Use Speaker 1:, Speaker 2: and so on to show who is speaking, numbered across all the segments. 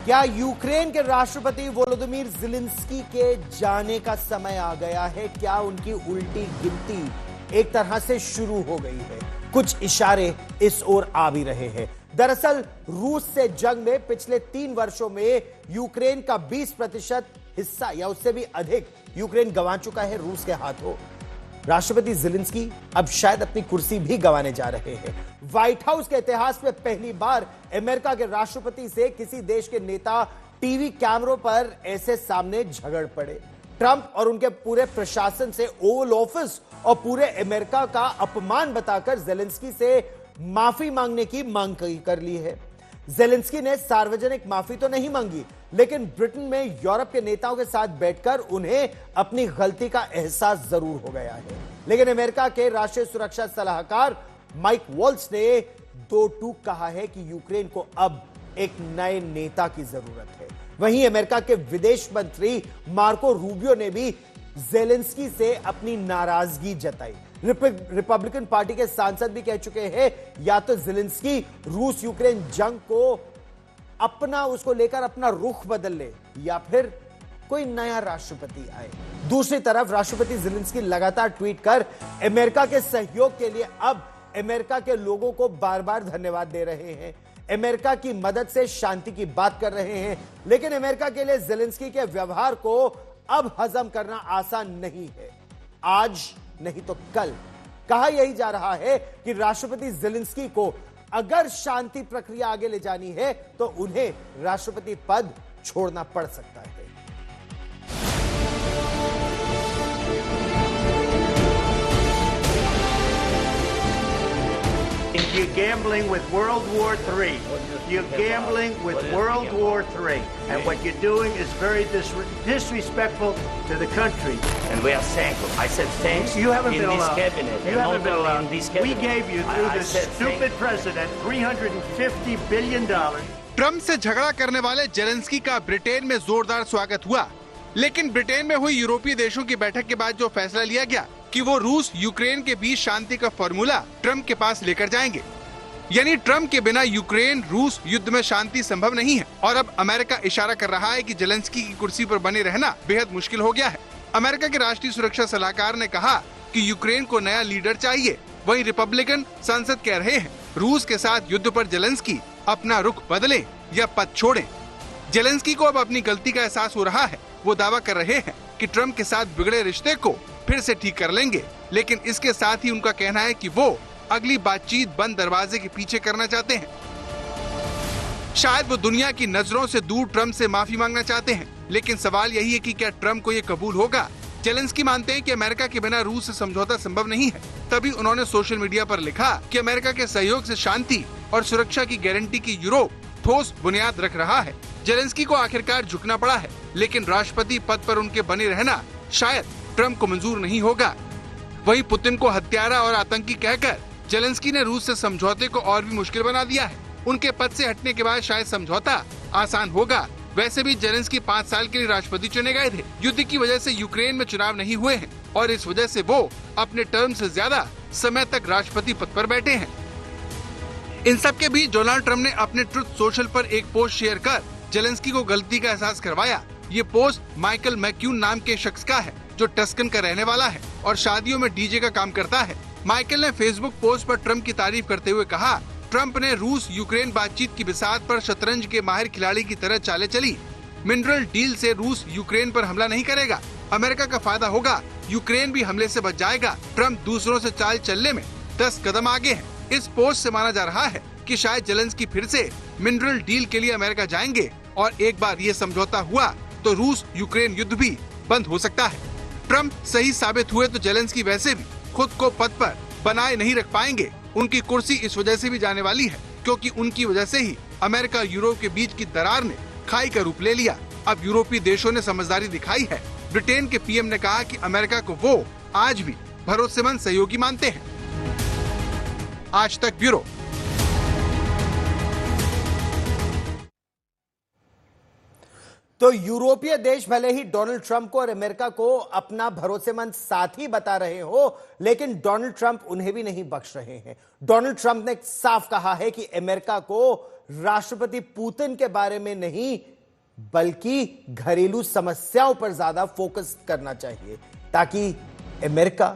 Speaker 1: क्या यूक्रेन के राष्ट्रपति वोलोदिमीर ज़ेलेंस्की के जाने का समय आ गया है? क्या उनकी उल्टी गिनती एक तरह से शुरू हो गई है? कुछ इशारे इस ओर आ भी रहे हैं। दरअसल रूस से जंग में पिछले 3 वर्षों में यूक्रेन का 20% हिस्सा या उससे भी अधिक यूक्रेन गंवा चुका है रूस के हाथों। राष्ट्रपति ज़ेलेंस्की अब शायद अपनी कुर्सी भी गंवाने जा रहे हैं। व्हाइट हाउस के इतिहास में पहली बार अमेरिका के राष्ट्रपति से किसी देश के नेता टीवी कैमरों पर ऐसे सामने झगड़ पड़े। ट्रंप और उनके पूरे प्रशासन से ओवल ऑफिस और पूरे अमेरिका का अपमान बताकर ज़ेलेंस्की से माफी मांगने की मांग कर ली है। ज़ेलेंस्की ने सार्वजनिक माफी तो नहीं मांगी, लेकिन ब्रिटेन में यूरोप के नेताओं के साथ बैठकर उन्हें अपनी गलती का एहसास जरूर हो गया है। लेकिन अमेरिका के राष्ट्रीय सुरक्षा सलाहकार माइक वॉल्स ने दो टूक कहा है कि यूक्रेन को अब एक नए नेता की जरूरत है। वहीं अमेरिका के विदेश मंत्री मार्को रूबियो ने भी ज़ेलेंस्की से अपनी नाराजगी जताई। रिपब्लिकन पार्टी के सांसद भी कह चुके हैं या तो ज़ेलेंस्की रूस यूक्रेन जंग को उसको लेकर अपना रुख बदल ले या फिर कोई नया राष्ट्रपति आए। दूसरी तरफ राष्ट्रपति ज़ेलेंस्की लगातार ट्वीट कर अमेरिका के सहयोग के लिए अब अमेरिका के लोगों को बार बार धन्यवाद दे रहे हैं। अमेरिका की मदद से शांति की बात कर रहे हैं, लेकिन अमेरिका के लिए ज़ेलेंस्की के व्यवहार को अब हजम करना आसान नहीं है। आज नहीं तो कल कहा यही जा रहा है कि राष्ट्रपति ज़ेलेंस्की को अगर शांति प्रक्रिया आगे ले जानी है तो उन्हें राष्ट्रपति पद छोड़ना पड़ सकता है।
Speaker 2: You're gambling with World War III. You're gambling with World War III. And what you're doing is very disrespectful to the country.
Speaker 3: And we are thankful. I said thanks
Speaker 2: You haven't
Speaker 3: in
Speaker 2: been
Speaker 3: this
Speaker 2: allowed.
Speaker 3: cabinet.
Speaker 2: You haven't been allowed.
Speaker 3: In this
Speaker 2: We
Speaker 3: cabinet.
Speaker 2: gave you, through
Speaker 3: I
Speaker 2: this
Speaker 3: said
Speaker 2: stupid president, $350 billion.
Speaker 4: Trump से झगड़ा करने वाले Zelensky का Britain में जोरदार स्वागत हुआ, लेकिन ब्रिटेन में हुई यूरोपीय देशों की बैठक के बाद जो फैसला लिया गया कि वो रूस यूक्रेन के बीच शांति का फॉर्मूला ट्रंप के पास लेकर जाएंगे, यानी ट्रंप के बिना यूक्रेन रूस युद्ध में शांति संभव नहीं है। और अब अमेरिका इशारा कर रहा है कि ज़ेलेंस्की की कुर्सी पर बने रहना बेहद मुश्किल हो गया है। अमेरिका के राष्ट्रीय सुरक्षा सलाहकार ने कहा कि यूक्रेन को नया लीडर चाहिए। वहीं रिपब्लिकन सांसद कह रहे हैं रूस के साथ युद्ध पर ज़ेलेंस्की अपना रुख बदलें या पद छोड़ें। ज़ेलेंस्की को अब अपनी गलती का एहसास हो रहा है। वो दावा कर रहे हैं कि ट्रंप के साथ बिगड़े रिश्ते को फिर से ठीक कर लेंगे, लेकिन इसके साथ ही उनका कहना है कि वो अगली बातचीत बंद दरवाजे के पीछे करना चाहते हैं। शायद वो दुनिया की नजरों से दूर ट्रंप से माफी मांगना चाहते हैं, लेकिन सवाल यही है कि क्या ट्रंप को ये कबूल होगा। ज़ेलेंस्की मानते हैं कि अमेरिका के बिना रूस से समझौता संभव नहीं है। तभी उन्होंने सोशल मीडिया पर लिखा कि अमेरिका के सहयोग से शांति और सुरक्षा की गारंटी की यूरोप ठोस बुनियाद रख रहा है। ज़ेलेंस्की को आखिरकार झुकना पड़ा है, लेकिन राष्ट्रपति पद पर उनके बने रहना शायद ट्रंप को मंजूर नहीं होगा। वहीं पुतिन को हत्यारा और आतंकी कहकर ज़ेलेंस्की ने रूस से समझौते को और भी मुश्किल बना दिया है। उनके पद से हटने के बाद शायद समझौता आसान होगा। वैसे भी ज़ेलेंस्की 5 साल के लिए राष्ट्रपति चुने गए थे। युद्ध की वजह से यूक्रेन में चुनाव नहीं हुए हैं और इस वजह से वो अपने टर्म से ज्यादा समय तक राष्ट्रपति पद पर बैठे हैं। इन सब के बीच डोनाल्ड ट्रंप ने अपने ट्रुथ सोशल पर एक पोस्ट शेयर कर ज़ेलेंस्की को गलती का एहसास करवाया। ये पोस्ट माइकल मैक्यून नाम के शख्स का है, जो टस्कन का रहने वाला है और शादियों में डीजे का काम करता है। माइकल ने फेसबुक पोस्ट पर ट्रंप की तारीफ करते हुए कहा, ट्रंप ने रूस यूक्रेन बातचीत की बिसात पर शतरंज के माहिर खिलाड़ी की तरह चालें चली। मिनरल डील से रूस यूक्रेन पर हमला नहीं करेगा, अमेरिका का फायदा होगा, यूक्रेन भी हमले से बच जाएगा। ट्रंप दूसरों से चाल चलने में 10 कदम आगे है। इस पोस्ट से माना जा रहा है कि शायद ज़ेलेंस्की फिर से मिनरल डील के लिए अमेरिका जाएंगे और एक बार ये समझौता हुआ तो रूस यूक्रेन युद्ध भी बंद हो सकता है। ट्रंप सही साबित हुए तो ज़ेलेंस्की वैसे भी खुद को पद पर बनाए नहीं रख पाएंगे। उनकी कुर्सी इस वजह से भी जाने वाली है क्योंकि उनकी वजह से ही अमेरिका यूरोप के बीच की दरार ने खाई का रूप ले लिया। अब यूरोपीय देशों ने समझदारी दिखाई है। ब्रिटेन के पीएम ने कहा कि अमेरिका को वो आज भी भरोसेमंद सहयोगी मानते हैं। आज तक ब्यूरो।
Speaker 1: तो यूरोपीय देश भले ही डोनाल्ड ट्रंप को और अमेरिका को अपना भरोसेमंद साथी बता रहे हो, लेकिन डोनाल्ड ट्रंप उन्हें भी नहीं बख्श रहे हैं। डोनाल्ड ट्रंप ने साफ कहा है कि अमेरिका को राष्ट्रपति पुतिन के बारे में नहीं, बल्कि घरेलू समस्याओं पर ज्यादा फोकस करना चाहिए ताकि अमेरिका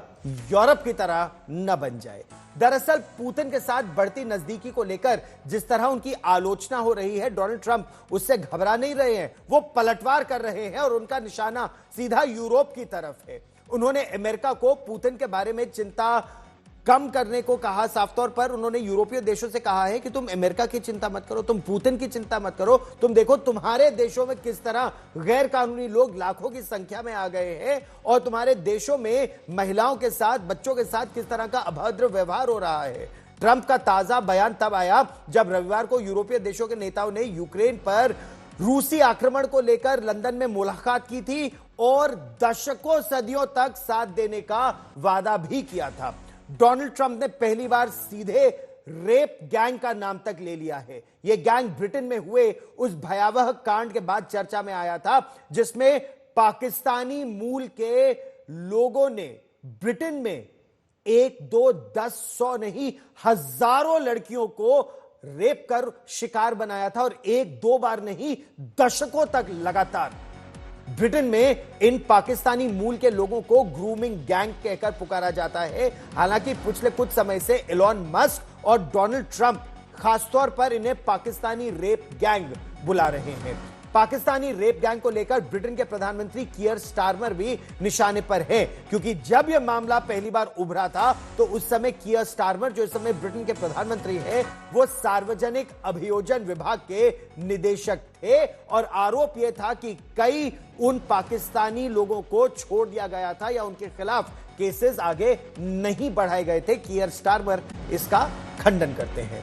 Speaker 1: यूरोप की तरह न बन जाए। दरअसल पुतिन के साथ बढ़ती नजदीकी को लेकर जिस तरह उनकी आलोचना हो रही है, डोनाल्ड ट्रंप उससे घबरा नहीं रहे हैं, वो पलटवार कर रहे हैं और उनका निशाना सीधा यूरोप की तरफ है। उन्होंने अमेरिका को पुतिन के बारे में चिंता कम करने को कहा। साफ तौर पर उन्होंने यूरोपीय देशों से कहा है कि तुम अमेरिका की चिंता मत करो, तुम पुतिन की चिंता मत करो, तुम देखो तुम्हारे देशों में किस तरह गैर कानूनी लोग लाखों की संख्या में आ गए हैं और तुम्हारे देशों में महिलाओं के साथ, बच्चों के साथ किस तरह का अभद्र व्यवहार हो रहा है। ट्रंप का ताजा बयान तब आया जब रविवार को यूरोपीय देशों के नेताओं ने यूक्रेन पर रूसी आक्रमण को लेकर लंदन में मुलाकात की थी और दशकों सदियों तक साथ देने का वादा भी किया था। डोनाल्ड ट्रंप ने पहली बार सीधे रेप गैंग का नाम तक ले लिया है। यह गैंग ब्रिटेन में हुए उस भयावह कांड के बाद चर्चा में आया था जिसमें पाकिस्तानी मूल के लोगों ने ब्रिटेन में 1, 2, 10, 100 नहीं हजारों लड़कियों को रेप कर शिकार बनाया था और 1, 2 बार नहीं दशकों तक लगातार। ब्रिटेन में इन पाकिस्तानी मूल के लोगों को ग्रूमिंग गैंग कहकर पुकारा जाता है। हालांकि पिछले कुछ समय से एलन मस्क और डोनाल्ड ट्रंप खासतौर पर इन्हें पाकिस्तानी रेप गैंग बुला रहे हैं। पाकिस्तानी रेप गैंग को लेकर ब्रिटेन के प्रधानमंत्री कियर स्टारमर भी निशाने पर हैं, क्योंकि जब यह मामला पहली बार उभरा था तो उस समय कियर स्टारमर, जो इस समय ब्रिटेन के प्रधानमंत्री हैं, वो सार्वजनिक अभियोजन विभाग के निदेशक थे और आरोप यह था कि कई उन पाकिस्तानी लोगों को छोड़ दिया गया था या उनके खिलाफ केसेस आगे नहीं बढ़ाए गए थे। कियर स्टारमर इसका खंडन करते हैं।